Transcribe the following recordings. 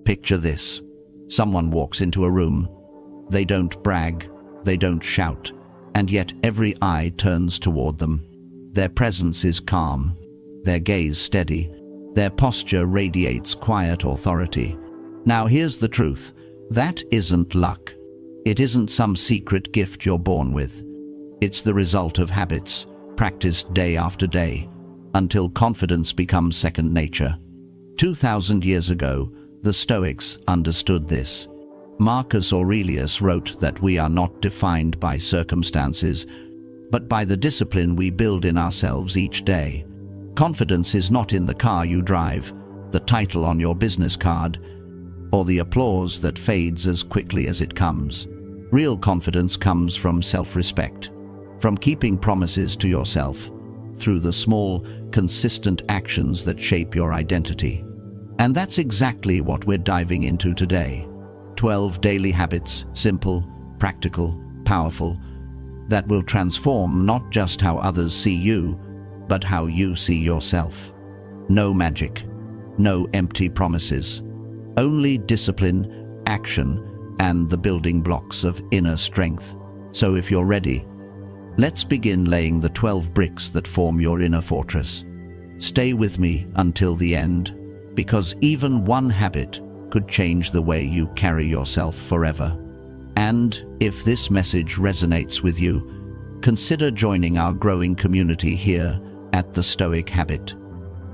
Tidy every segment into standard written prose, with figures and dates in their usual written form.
Picture this. Someone walks into a room. They don't brag, they don't shout, and yet every eye turns toward them. Their presence is calm, their gaze steady, their posture radiates quiet authority. Now here's the truth. That isn't luck. It isn't some secret gift you're born with. It's the result of habits, practiced day after day, until confidence becomes second nature. 2,000 years ago, the Stoics understood this. Marcus Aurelius wrote that we are not defined by circumstances, but by the discipline we build in ourselves each day. Confidence is not in the car you drive, the title on your business card, or the applause that fades as quickly as it comes. Real confidence comes from self-respect, from keeping promises to yourself, through the small, consistent actions that shape your identity. And that's exactly what we're diving into today. 12 daily habits, simple, practical, powerful, that will transform not just how others see you, but how you see yourself. No magic, no empty promises, only discipline, action, and the building blocks of inner strength. So if you're ready, let's begin laying the 12 bricks that form your inner fortress. Stay with me until the end, because even one habit could change the way you carry yourself forever. And if this message resonates with you, consider joining our growing community here at the Stoic Habit.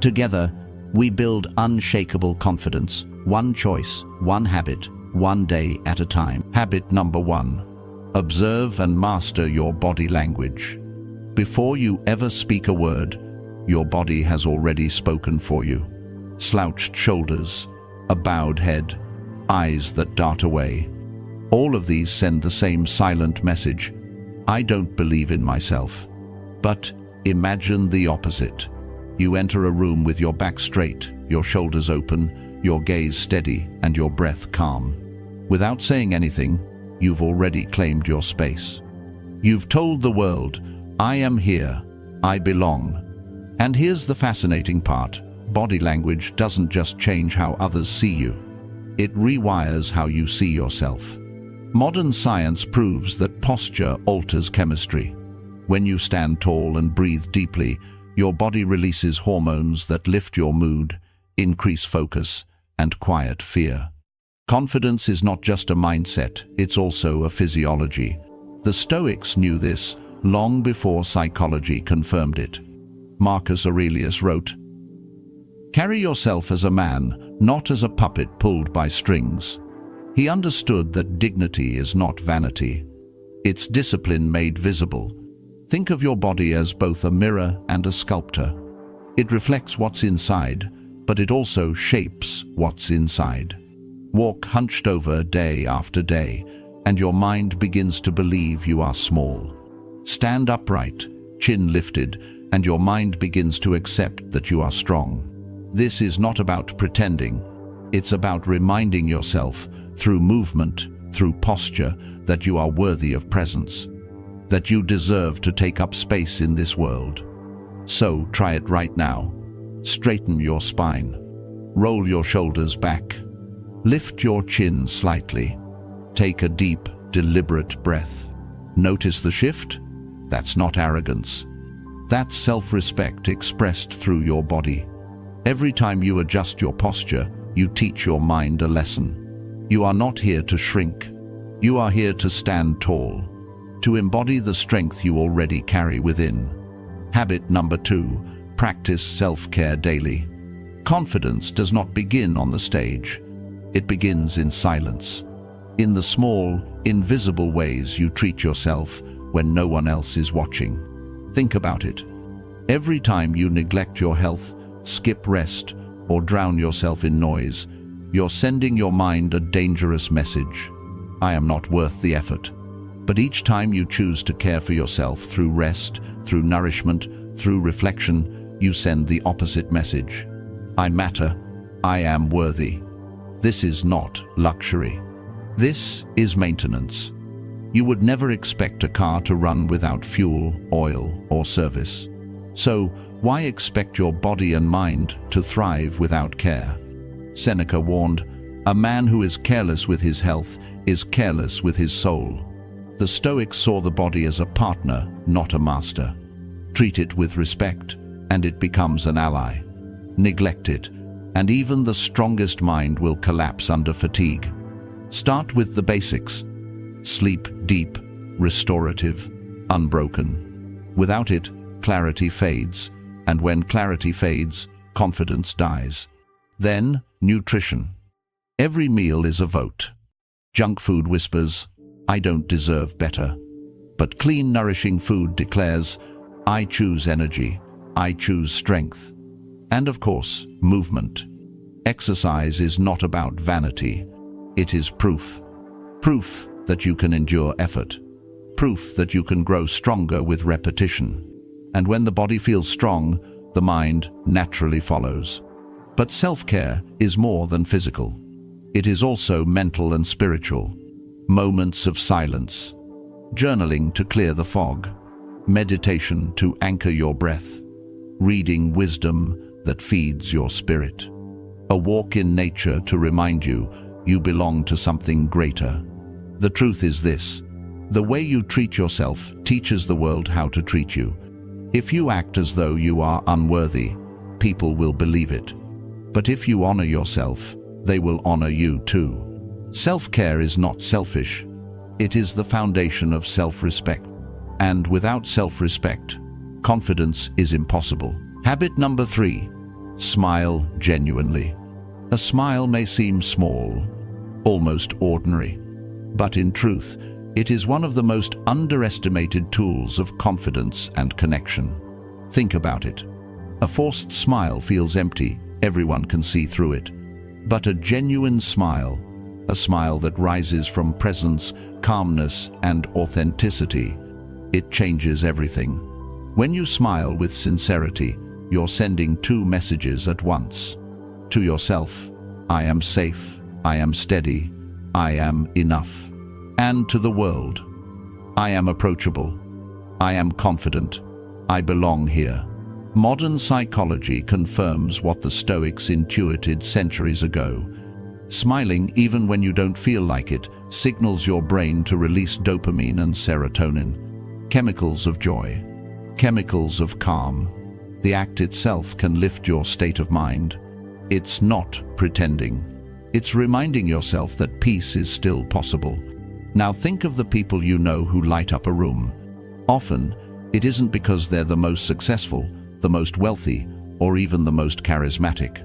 Together, we build unshakable confidence, one choice, one habit, one day at a time. Habit number 1. Observe and master your body language. Before you ever speak a word, your body has already spoken for you. Slouched shoulders, a bowed head, eyes that dart away. All of these send the same silent message. I don't believe in myself. But imagine the opposite. You enter a room with your back straight, your shoulders open, your gaze steady, and your breath calm. Without saying anything, you've already claimed your space. You've told the world, I am here, I belong. And here's the fascinating part. Body language doesn't just change how others see you. It rewires how you see yourself. Modern science proves that posture alters chemistry. When you stand tall and breathe deeply, your body releases hormones that lift your mood, increase focus, and quiet fear. Confidence is not just a mindset, it's also a physiology. The Stoics knew this long before psychology confirmed it. Marcus Aurelius wrote, "Carry yourself as a man, not as a puppet pulled by strings." He understood that dignity is not vanity. It's discipline made visible. Think of your body as both a mirror and a sculptor. It reflects what's inside, but it also shapes what's inside. Walk hunched over day after day, and your mind begins to believe you are small. Stand upright, chin lifted, and your mind begins to accept that you are strong. This is not about pretending. It's about reminding yourself, through movement, through posture, that you are worthy of presence, that you deserve to take up space in this world. So try it right now. Straighten your spine. Roll your shoulders back. Lift your chin slightly. Take a deep, deliberate breath. Notice the shift? That's not arrogance. That's self-respect expressed through your body. Every time you adjust your posture, you teach your mind a lesson. You are not here to shrink. You are here to stand tall, to embody the strength you already carry within. Habit number 2, practice self-care daily. Confidence does not begin on the stage. It begins in silence. In the small, invisible ways you treat yourself when no one else is watching. Think about it. Every time you neglect your health, skip rest, or drown yourself in noise, you're sending your mind a dangerous message. I am not worth the effort. But each time you choose to care for yourself through rest, through nourishment, through reflection, you send the opposite message. I matter. I am worthy. This is not luxury. This is maintenance. You would never expect a car to run without fuel, oil, or service. So why expect your body and mind to thrive without care? Seneca warned, A man who is careless with his health is careless with his soul. The Stoics saw the body as a partner, not a master. Treat it with respect, and it becomes an ally. Neglect it, and even the strongest mind will collapse under fatigue. Start with the basics. Sleep deep, restorative, unbroken. Without it, clarity fades, and when clarity fades, confidence dies. Then, nutrition. Every meal is a vote. Junk food whispers, "I don't deserve better." But clean, nourishing food declares, "I choose energy, I choose strength." And of course, movement. Exercise is not about vanity. It is proof. Proof that you can endure effort. Proof that you can grow stronger with repetition. And when the body feels strong, the mind naturally follows. But self-care is more than physical. It is also mental and spiritual. Moments of silence. Journaling to clear the fog. Meditation to anchor your breath. Reading wisdom that feeds your spirit. A walk in nature to remind you you belong to something greater. The truth is this: the way you treat yourself teaches the world how to treat you. If you act as though you are unworthy, people will believe it. But if you honor yourself, they will honor you too. Self-care is not selfish. It is the foundation of self-respect. And without self-respect, confidence is impossible. Habit number 3. Smile genuinely. A smile may seem small, almost ordinary, but in truth, it is one of the most underestimated tools of confidence and connection. Think about it. A forced smile feels empty, everyone can see through it. But a genuine smile, a smile that rises from presence, calmness, and authenticity, it changes everything. When you smile with sincerity, you're sending 2 messages at once. To yourself, I am safe, I am steady, I am enough. And to the world, I am approachable, I am confident, I belong here. Modern psychology confirms what the Stoics intuited centuries ago. Smiling, even when you don't feel like it, signals your brain to release dopamine and serotonin, chemicals of joy, chemicals of calm. The act itself can lift your state of mind. It's not pretending. It's reminding yourself that peace is still possible. Now think of the people you know who light up a room. Often, it isn't because they're the most successful, the most wealthy, or even the most charismatic.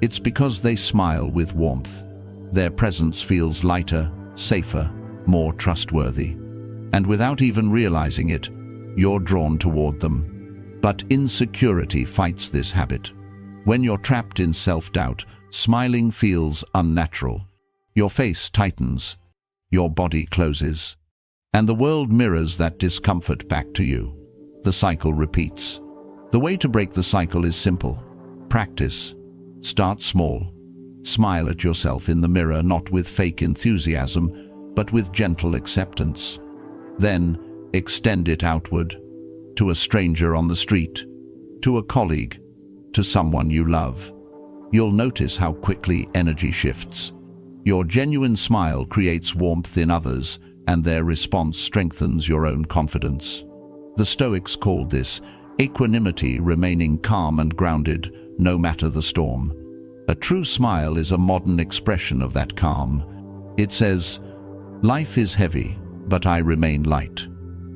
It's because they smile with warmth. Their presence feels lighter, safer, more trustworthy. And without even realizing it, you're drawn toward them. But insecurity fights this habit. When you're trapped in self-doubt, smiling feels unnatural. Your face tightens, your body closes, and the world mirrors that discomfort back to you. The cycle repeats. The way to break the cycle is simple. Practice. Start small. Smile at yourself in the mirror, not with fake enthusiasm, but with gentle acceptance. Then, extend it outward, to a stranger on the street, to a colleague, to someone you love. You'll notice how quickly energy shifts. Your genuine smile creates warmth in others, and their response strengthens your own confidence. The Stoics called this equanimity, remaining calm and grounded, no matter the storm. A true smile is a modern expression of that calm. It says, "Life is heavy, but I remain light.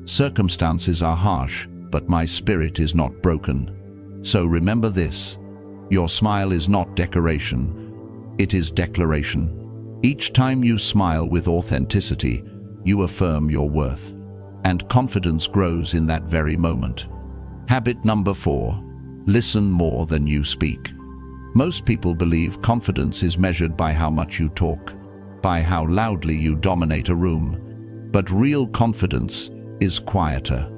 Circumstances are harsh, but my spirit is not broken." So remember this: your smile is not decoration, it is declaration. Each time you smile with authenticity, you affirm your worth, and confidence grows in that very moment. Habit number 4. Listen more than you speak. Most people believe confidence is measured by how much you talk, by how loudly you dominate a room. But real confidence is quieter.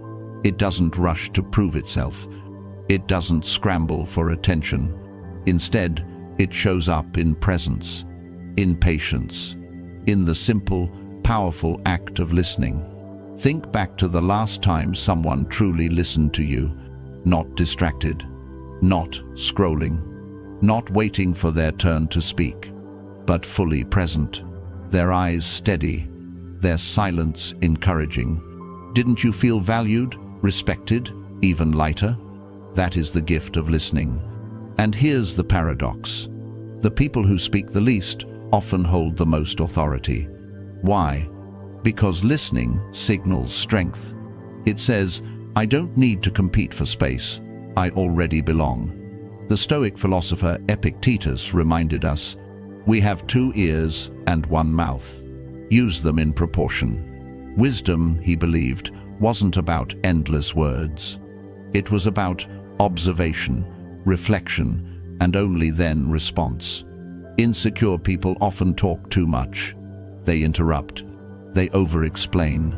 It doesn't rush to prove itself. It doesn't scramble for attention. Instead, it shows up in presence, in patience, in the simple, powerful act of listening. Think back to the last time someone truly listened to you, not distracted, not scrolling, not waiting for their turn to speak. but fully present, their eyes steady, their silence encouraging. Didn't you feel valued, respected, even lighter? That is the gift of listening. And here's the paradox. The people who speak the least often hold the most authority. Why? Because listening signals strength. It says, I don't need to compete for space. I already belong. The Stoic philosopher Epictetus reminded us, we have 2 ears and 1 mouth. Use them in proportion. Wisdom, he believed, wasn't about endless words. It was about observation, reflection, and only then response. Insecure people often talk too much. They interrupt. They over-explain.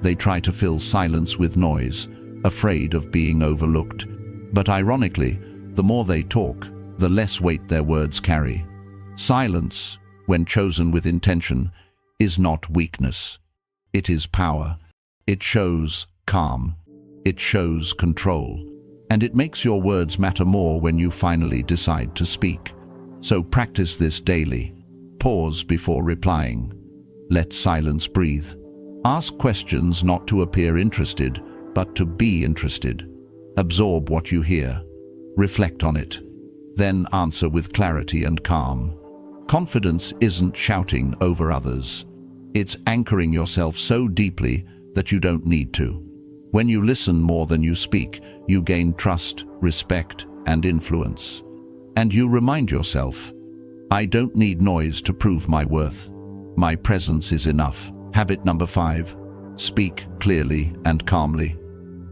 They try to fill silence with noise, afraid of being overlooked. But ironically, the more they talk, the less weight their words carry. Silence, when chosen with intention, is not weakness. It is power. It shows calm. It shows control. And it makes your words matter more when you finally decide to speak. So practice this daily. Pause before replying. Let silence breathe. Ask questions not to appear interested, but to be interested. Absorb what you hear. Reflect on it. Then answer with clarity and calm. Confidence isn't shouting over others. It's anchoring yourself so deeply that you don't need to. When you listen more than you speak, you gain trust, respect, and influence. And you remind yourself, I don't need noise to prove my worth. My presence is enough. Habit number 5, speak clearly and calmly.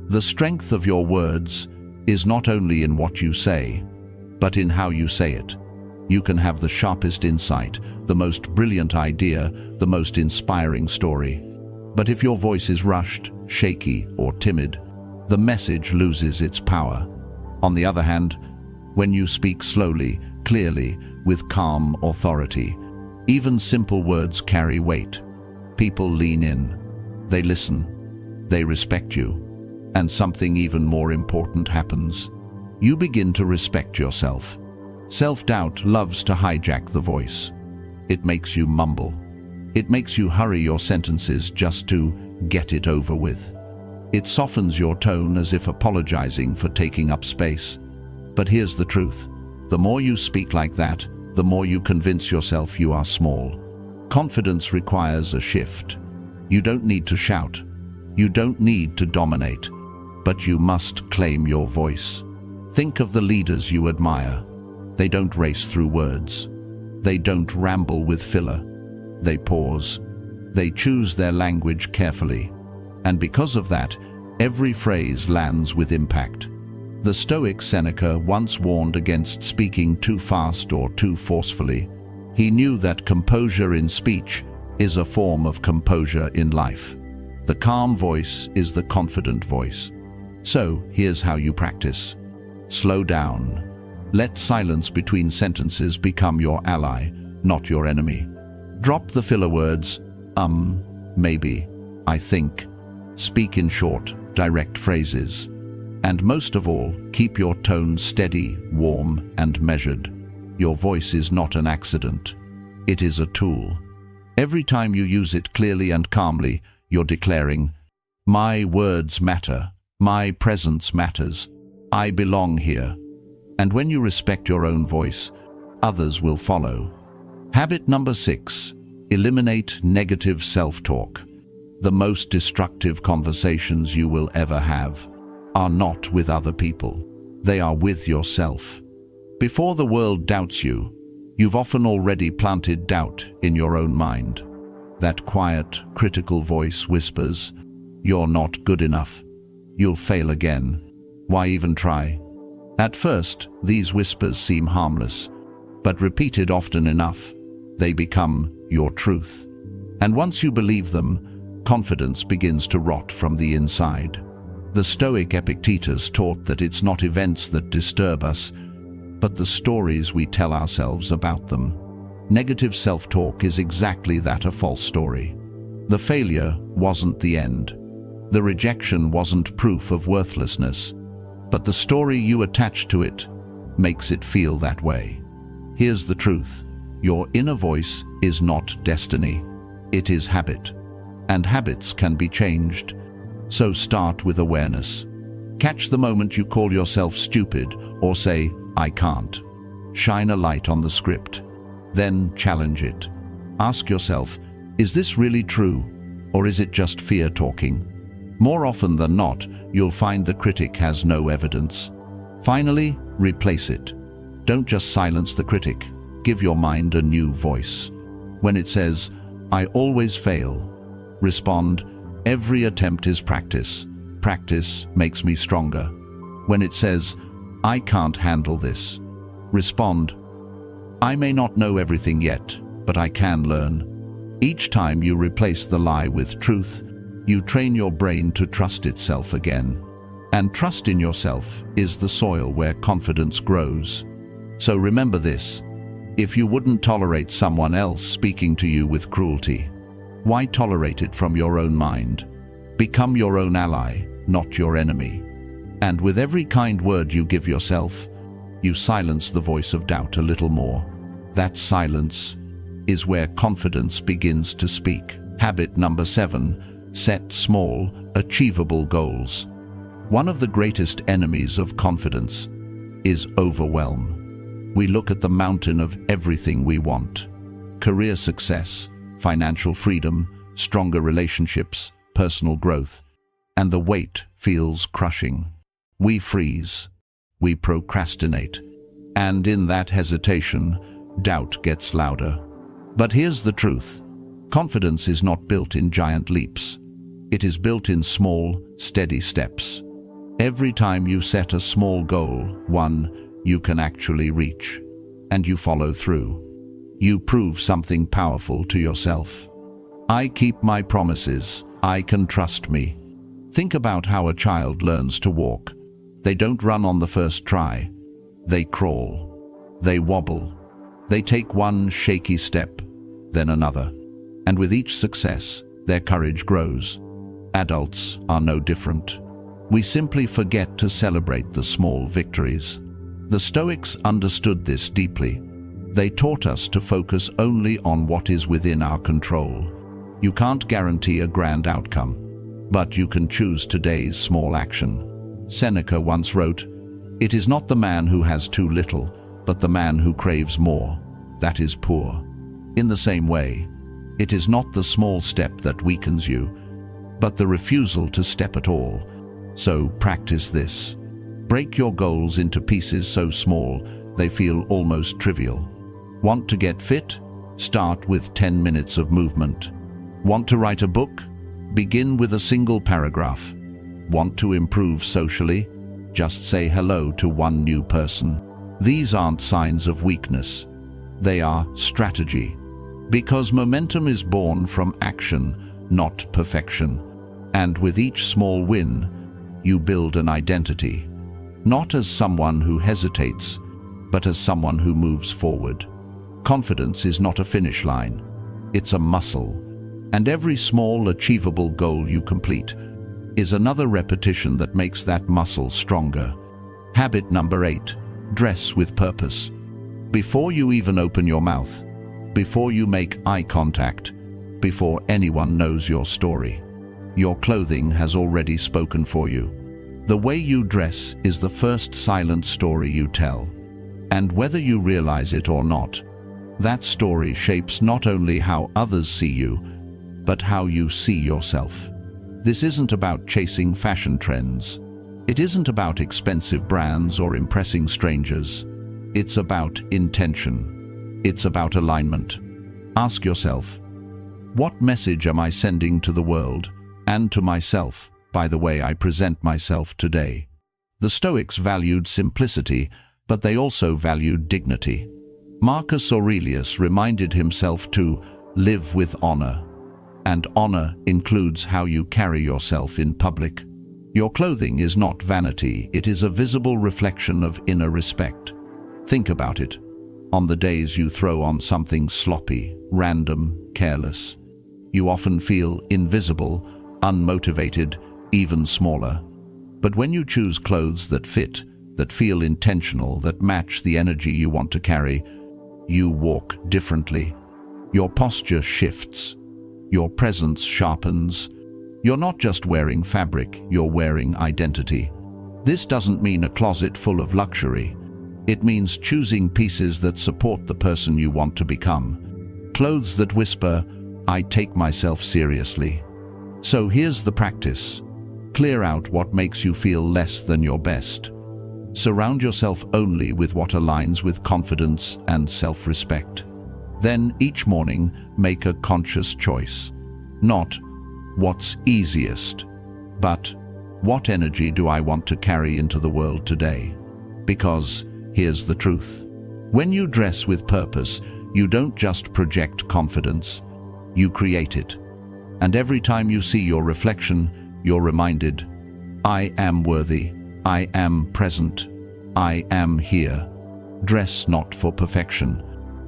The strength of your words is not only in what you say, but in how you say it. You can have the sharpest insight, the most brilliant idea, the most inspiring story. But if your voice is rushed, shaky, or timid, the message loses its power. On the other hand, when you speak slowly, clearly, with calm authority, even simple words carry weight. People lean in. They listen. They respect you. And something even more important happens. You begin to respect yourself. Self-doubt loves to hijack the voice. It makes you mumble. It makes you hurry your sentences just to get it over with. It softens your tone as if apologizing for taking up space. But here's the truth. The more you speak like that, the more you convince yourself you are small. Confidence requires a shift. You don't need to shout. You don't need to dominate. But you must claim your voice. Think of the leaders you admire. They don't race through words. They don't ramble with filler. They pause. They choose their language carefully. And because of that, every phrase lands with impact. The Stoic Seneca once warned against speaking too fast or too forcefully. He knew that composure in speech is a form of composure in life. The calm voice is the confident voice. So, here's how you practice. Slow down. Let silence between sentences become your ally, not your enemy. Drop the filler words, maybe, I think. Speak in short, direct phrases. And most of all, keep your tone steady, warm, and measured. Your voice is not an accident. It is a tool. Every time you use it clearly and calmly, you're declaring, my words matter. My presence matters. I belong here. And when you respect your own voice, others will follow. Habit number 6, eliminate negative self-talk. The most destructive conversations you will ever have are not with other people. They are with yourself. Before the world doubts you, you've often already planted doubt in your own mind. That quiet, critical voice whispers, you're not good enough. You'll fail again. Why even try? At first, these whispers seem harmless, but repeated often enough, they become your truth. And once you believe them, confidence begins to rot from the inside. The Stoic Epictetus taught that it's not events that disturb us, but the stories we tell ourselves about them. Negative self-talk is exactly that, a false story. The failure wasn't the end. The rejection wasn't proof of worthlessness, but the story you attach to it makes it feel that way. Here's the truth. Your inner voice is not destiny. It is habit. And habits can be changed. So start with awareness. Catch the moment you call yourself stupid or say, "I can't." Shine a light on the script. Then challenge it. Ask yourself, is this really true? Or is it just fear talking? More often than not, you'll find the critic has no evidence. Finally, replace it. Don't just silence the critic. Give your mind a new voice. When it says, "I always fail," respond, "Every attempt is practice. Practice makes me stronger." When it says, "I can't handle this," respond, "I may not know everything yet, but I can learn." Each time you replace the lie with truth, you train your brain to trust itself again. And trust in yourself is the soil where confidence grows. So remember this: if you wouldn't tolerate someone else speaking to you with cruelty, why tolerate it from your own mind? Become your own ally, not your enemy. And with every kind word you give yourself, you silence the voice of doubt a little more. That silence is where confidence begins to speak. Habit number 7, set small, achievable goals. One of the greatest enemies of confidence is overwhelm. We look at the mountain of everything we want: career success, financial freedom, stronger relationships, personal growth, and the weight feels crushing. We freeze, we procrastinate, and in that hesitation, doubt gets louder. But here's the truth: confidence is not built in giant leaps. It is built in small, steady steps. Every time you set a small goal, one you can actually reach, and you follow through, you prove something powerful to yourself. I keep my promises. I can trust me. Think about how a child learns to walk. They don't run on the first try. They crawl. They wobble. They take one shaky step, then another. And with each success, their courage grows. Adults are no different. We simply forget to celebrate the small victories. The Stoics understood this deeply. They taught us to focus only on what is within our control. You can't guarantee a grand outcome, but you can choose today's small action. Seneca once wrote, "It is not the man who has too little, but the man who craves more, that is poor." In the same way, it is not the small step that weakens you, but the refusal to step at all. So practice this. Break your goals into pieces so small they feel almost trivial. Want to get fit? Start with 10 minutes of movement. Want to write a book? Begin with a single paragraph. Want to improve socially? Just say hello to one new person. These aren't signs of weakness. They are strategy. Because momentum is born from action, not perfection. And with each small win, you build an identity. Not as someone who hesitates, but as someone who moves forward. Confidence is not a finish line. It's a muscle. And every small, achievable goal you complete is another repetition that makes that muscle stronger. Habit number 8, dress with purpose. Before you even open your mouth, before you make eye contact, before anyone knows your story, your clothing has already spoken for you. The way you dress is the first silent story you tell. And whether you realize it or not, that story shapes not only how others see you, but how you see yourself. This isn't about chasing fashion trends. It isn't about expensive brands or impressing strangers. It's about intention. It's about alignment. Ask yourself, what message am I sending to the world and to myself by the way I present myself today? The Stoics valued simplicity, but they also valued dignity. Marcus Aurelius reminded himself to live with honor, and honor includes how you carry yourself in public. Your clothing is not vanity, it is a visible reflection of inner respect. Think about it. On the days you throw on something sloppy, random, careless, you often feel invisible, unmotivated, even smaller. But when you choose clothes that fit, that feel intentional, that match the energy you want to carry, you walk differently. Your posture shifts. Your presence sharpens. You're not just wearing fabric, you're wearing identity. This doesn't mean a closet full of luxury. It means choosing pieces that support the person you want to become. Clothes that whisper, "I take myself seriously." So here's the practice. Clear out what makes you feel less than your best. Surround yourself only with what aligns with confidence and self-respect. Then, each morning, make a conscious choice. Not what's easiest, but what energy do I want to carry into the world today? Because here's the truth. When you dress with purpose, you don't just project confidence, you create it. And every time you see your reflection, you're reminded, I am worthy, I am present, I am here. Dress not for perfection,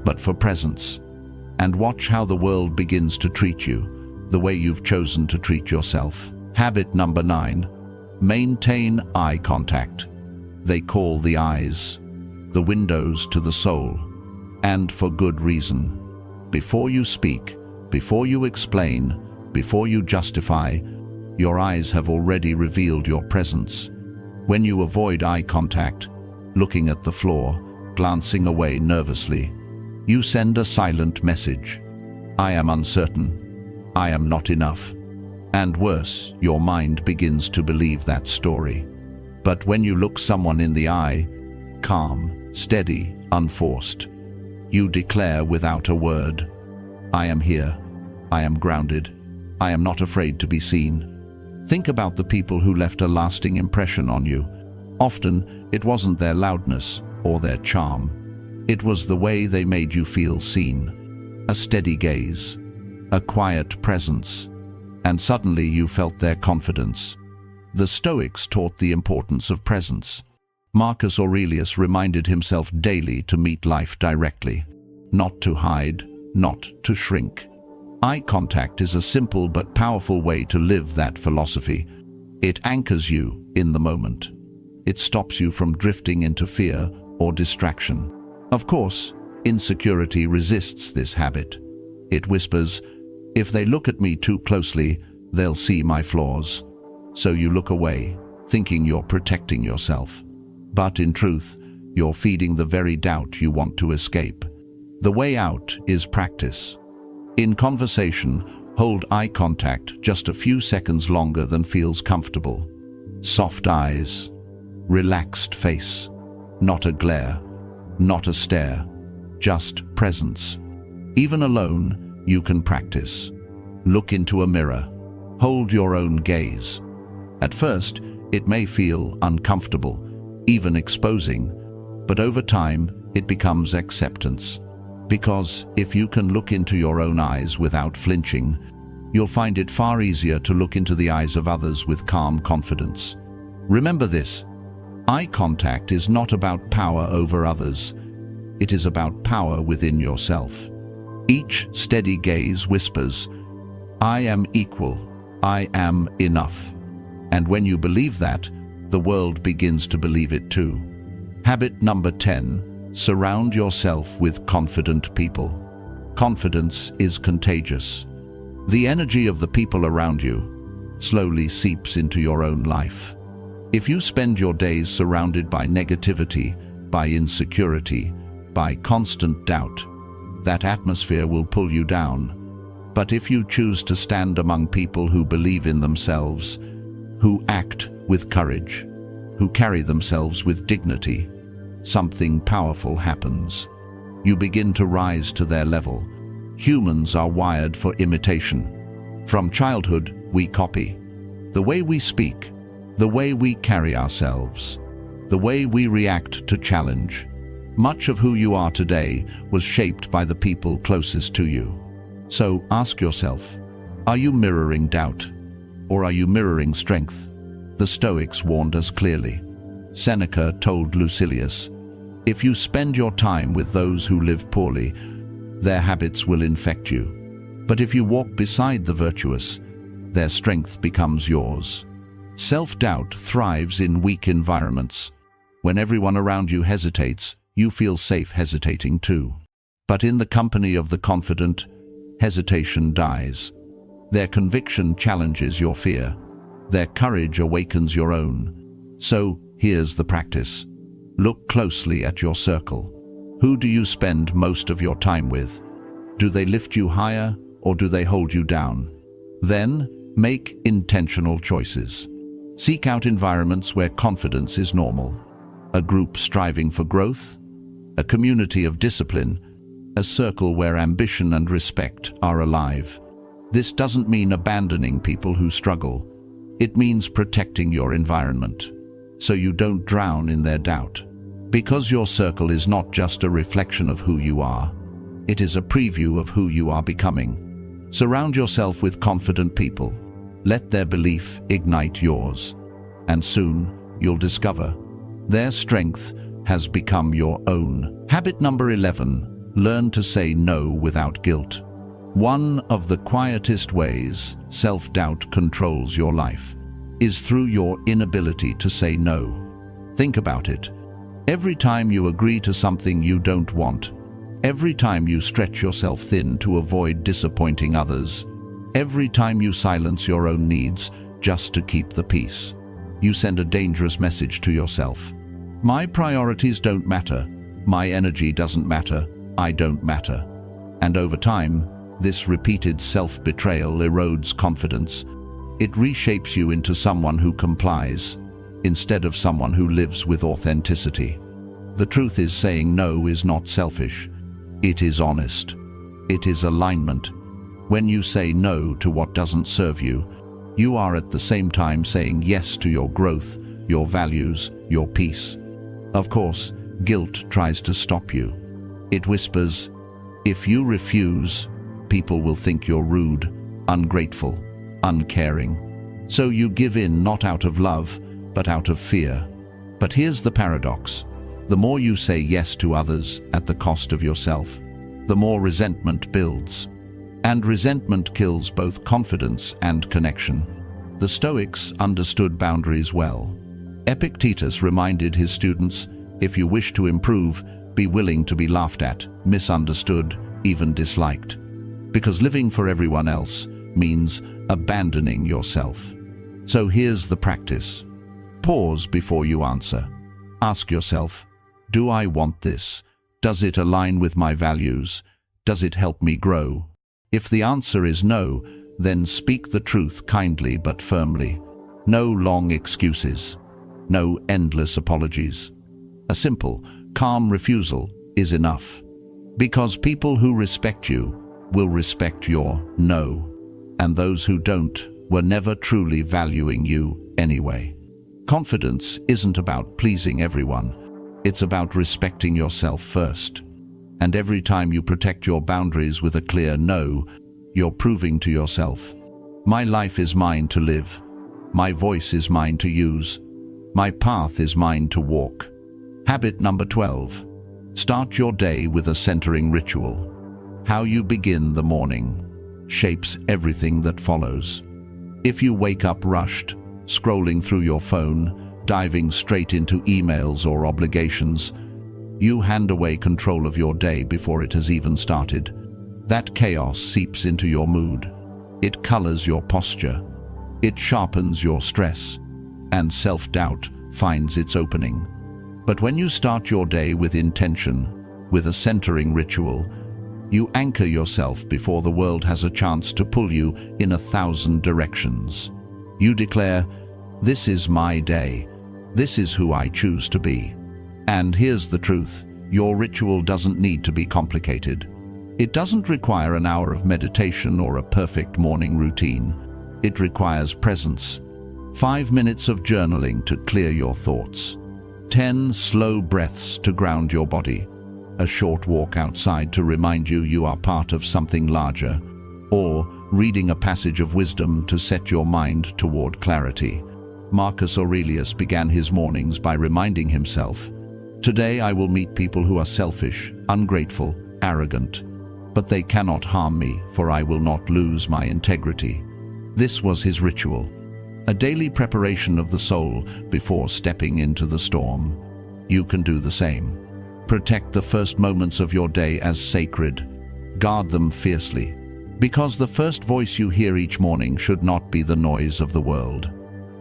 but for presence. And watch how the world begins to treat you, the way you've chosen to treat yourself. Habit number 9, maintain eye contact. They call the eyes the windows to the soul, and for good reason. Before you speak, before you explain, before you justify, your eyes have already revealed your presence. When you avoid eye contact, looking at the floor, glancing away nervously, you send a silent message. I am uncertain. I am not enough. And worse, your mind begins to believe that story. But when you look someone in the eye, calm, steady, unforced, you declare without a word, I am here. I am grounded. I am not afraid to be seen. Think about the people who left a lasting impression on you. Often, it wasn't their loudness or their charm. It was the way they made you feel seen. A steady gaze, a quiet presence, and suddenly you felt their confidence. The Stoics taught the importance of presence. Marcus Aurelius reminded himself daily to meet life directly, not to hide, not to shrink. Eye contact is a simple but powerful way to live that philosophy. It anchors you in the moment. It stops you from drifting into fear or distraction. Of course, insecurity resists this habit. It whispers, if they look at me too closely, they'll see my flaws. So you look away, thinking you're protecting yourself. But in truth, you're feeding the very doubt you want to escape. The way out is practice. In conversation, hold eye contact just a few seconds longer than feels comfortable. Soft eyes, relaxed face, not a glare, not a stare, just presence. Even alone, you can practice. Look into a mirror. Hold your own gaze. At first, it may feel uncomfortable, even exposing, but over time, it becomes acceptance. Because if you can look into your own eyes without flinching, you'll find it far easier to look into the eyes of others with calm confidence. Remember this, eye contact is not about power over others. It is about power within yourself. Each steady gaze whispers, I am equal, I am enough. And when you believe that, the world begins to believe it too. Habit number 10, surround yourself with confident people. Confidence is contagious. The energy of the people around you slowly seeps into your own life. If you spend your days surrounded by negativity, by insecurity, by constant doubt, that atmosphere will pull you down. But if you choose to stand among people who believe in themselves, who act with courage, who carry themselves with dignity, something powerful happens. You begin to rise to their level. Humans are wired for imitation. From childhood, we copy. The way we speak, the way we carry ourselves, the way we react to challenge. Much of who you are today was shaped by the people closest to you. So ask yourself, are you mirroring doubt, or are you mirroring strength? The Stoics warned us clearly. Seneca told Lucilius, if you spend your time with those who live poorly, their habits will infect you. But if you walk beside the virtuous, their strength becomes yours. Self-doubt thrives in weak environments. When everyone around you hesitates, you feel safe hesitating too. But in the company of the confident, hesitation dies. Their conviction challenges your fear. Their courage awakens your own. So, here's the practice. Look closely at your circle. Who do you spend most of your time with? Do they lift you higher, or do they hold you down? Then, make intentional choices. Seek out environments where confidence is normal. A group striving for growth, a community of discipline, a circle where ambition and respect are alive. This doesn't mean abandoning people who struggle. It means protecting your environment, so you don't drown in their doubt. Because your circle is not just a reflection of who you are, it is a preview of who you are becoming. Surround yourself with confident people. Let their belief ignite yours. And soon, you'll discover their strength has become your own. Habit number 11, learn to say no without guilt. One of the quietest ways self-doubt controls your life is through your inability to say no. Think about it. Every time you agree to something you don't want, every time you stretch yourself thin to avoid disappointing others, every time you silence your own needs just to keep the peace, you send a dangerous message to yourself. My priorities don't matter. My energy doesn't matter. I don't matter. And over time, this repeated self-betrayal erodes confidence. It reshapes you into someone who complies, instead of someone who lives with authenticity. The truth is, saying no is not selfish. It is honest. It is alignment. When you say no to what doesn't serve you, you are at the same time saying yes to your growth, your values, your peace. Of course, guilt tries to stop you. It whispers, if you refuse, people will think you're rude, ungrateful, uncaring. So you give in, not out of love, but out of fear. But here's the paradox. The more you say yes to others at the cost of yourself, the more resentment builds. And resentment kills both confidence and connection. The Stoics understood boundaries well. Epictetus reminded his students, if you wish to improve, be willing to be laughed at, misunderstood, even disliked. Because living for everyone else means abandoning yourself. So here's the practice. Pause before you answer. Ask yourself, do I want this? Does it align with my values? Does it help me grow? If the answer is no, then speak the truth kindly but firmly. No long excuses. No endless apologies. A simple, calm refusal is enough. Because people who respect you will respect your no, and those who don't were never truly valuing you anyway. Confidence isn't about pleasing everyone. It's about respecting yourself first. And every time you protect your boundaries with a clear no, you're proving to yourself, my life is mine to live. My voice is mine to use. My path is mine to walk. Habit number 12. Start your day with a centering ritual. How you begin the morning shapes everything that follows. If you wake up rushed, scrolling through your phone, diving straight into emails or obligations, you hand away control of your day before it has even started. That chaos seeps into your mood. It colors your posture. It sharpens your stress, and self-doubt finds its opening. But when you start your day with intention, with a centering ritual, you anchor yourself before the world has a chance to pull you in 1,000 directions. You declare, this is my day. This is who I choose to be. And here's the truth. Your ritual doesn't need to be complicated. It doesn't require an hour of meditation or a perfect morning routine. It requires presence. 5 minutes of journaling to clear your thoughts. 10 slow breaths to ground your body. A short walk outside to remind you you are part of something larger. Or reading a passage of wisdom to set your mind toward clarity. Marcus Aurelius began his mornings by reminding himself, today I will meet people who are selfish, ungrateful, arrogant. But they cannot harm me, for I will not lose my integrity. This was his ritual, a daily preparation of the soul before stepping into the storm. You can do the same. Protect the first moments of your day as sacred. Guard them fiercely, because the first voice you hear each morning should not be the noise of the world,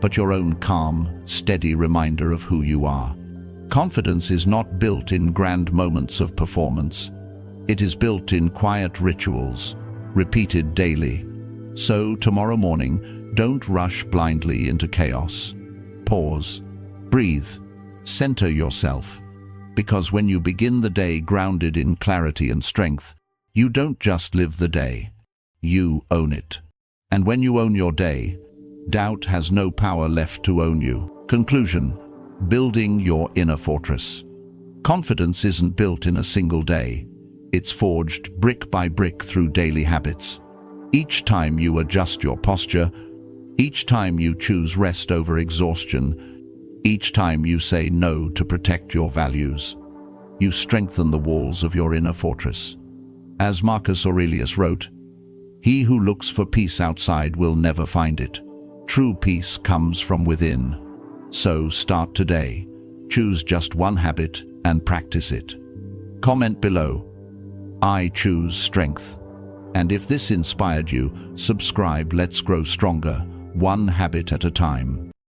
but your own calm, steady reminder of who you are. Confidence is not built in grand moments of performance. It is built in quiet rituals, repeated daily. So, tomorrow morning, don't rush blindly into chaos. Pause, breathe, center yourself. Because when you begin the day grounded in clarity and strength, you don't just live the day, you own it. And when you own your day, doubt has no power left to own you. Conclusion: building your inner fortress. Confidence isn't built in a single day. It's forged brick by brick through daily habits. Each time you adjust your posture, each time you choose rest over exhaustion, each time you say no to protect your values, you strengthen the walls of your inner fortress. As Marcus Aurelius wrote, "He who looks for peace outside will never find it. True peace comes from within." So start today. Choose just one habit and practice it. Comment below, "I choose strength." And if this inspired you, subscribe. Let's grow stronger, one habit at a time.